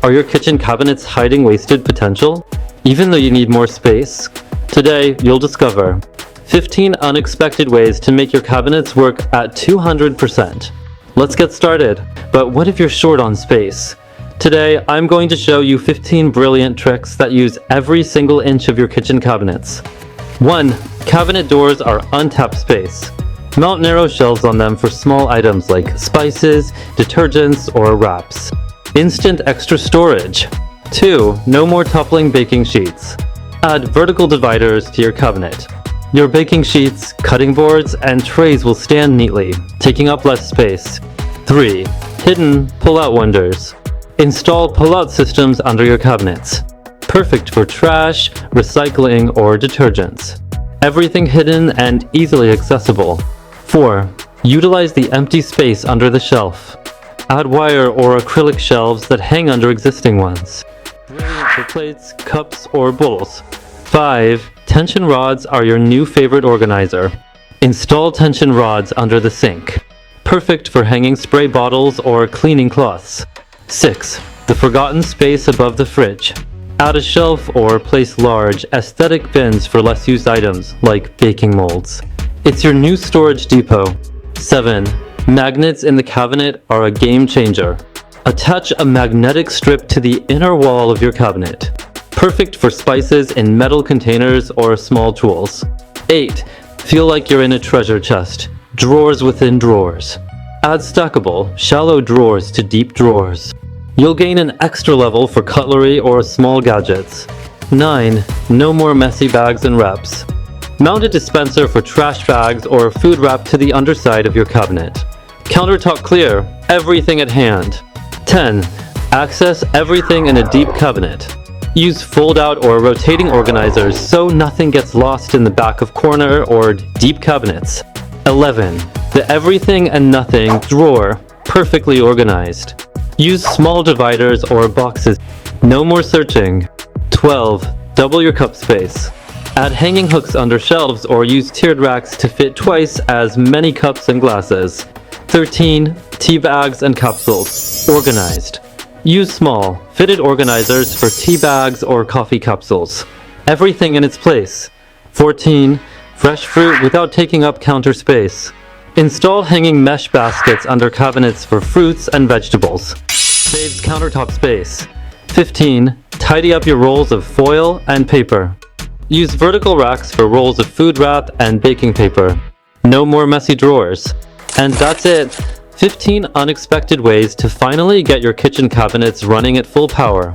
Are your kitchen cabinets hiding wasted potential, even though you need more space? Today, you'll discover 15 unexpected ways to make your cabinets work at 200%. Let's get started. But what if you're short on space? Today, I'm going to show you 15 brilliant tricks that use every single inch of your kitchen cabinets. 1. Cabinet doors are untapped space. Mount narrow shelves on them for small items like spices, detergents, or wraps. Instant extra storage. 2. No more toppling baking sheets. Add vertical dividers to your cabinet. Your baking sheets, cutting boards, and trays will stand neatly, taking up less space. 3. Hidden pull-out wonders. Install pull-out systems under your cabinets. Perfect for trash, recycling, or detergents. Everything hidden and easily accessible. 4. Utilize the empty space under the shelf. Add wire or acrylic shelves that hang under existing ones. Brilliant for plates, cups, or bowls. 5. Tension rods are your new favorite organizer. Install tension rods under the sink. Perfect for hanging spray bottles or cleaning cloths. 6. The forgotten space above the fridge. Add a shelf or place large, aesthetic bins for less used items, like baking molds. It's your new storage depot. 7. Magnets in the cabinet are a game changer. Attach a magnetic strip to the inner wall of your cabinet. Perfect for spices in metal containers or small tools. 8. Feel like you're in a treasure chest. Drawers within drawers. Add stackable, shallow drawers to deep drawers. You'll gain an extra level for cutlery or small gadgets. 9. No more messy bags and wraps. Mount a dispenser for trash bags or food wrap to the underside of your cabinet. Countertop clear, everything at hand. 10. Access everything in a deep cabinet. Use fold-out or rotating organizers so nothing gets lost in the back of corner or deep cabinets. 11. The everything and nothing drawer, perfectly organized. Use small dividers or boxes. No more searching. 12. Double your cup space. Add hanging hooks under shelves or use tiered racks to fit twice as many cups and glasses. 13. Tea bags and capsules. Organized. Use small, fitted organizers for tea bags or coffee capsules. Everything in its place. 14. Fresh fruit without taking up counter space. Install hanging mesh baskets under cabinets for fruits and vegetables. Saves countertop space. 15. Tidy up your rolls of foil and paper. Use vertical racks for rolls of food wrap and baking paper. No more messy drawers. And that's it. 15 unexpected ways to finally get your kitchen cabinets running at full power.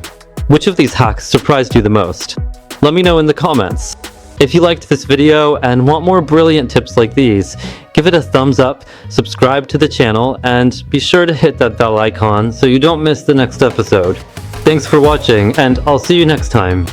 Which of these hacks surprised you the most? Let me know in the comments. If you liked this video and want more brilliant tips like these, give it a thumbs up, subscribe to the channel, and be sure to hit that bell icon so you don't miss the next episode. Thanks for watching, and I'll see you next time.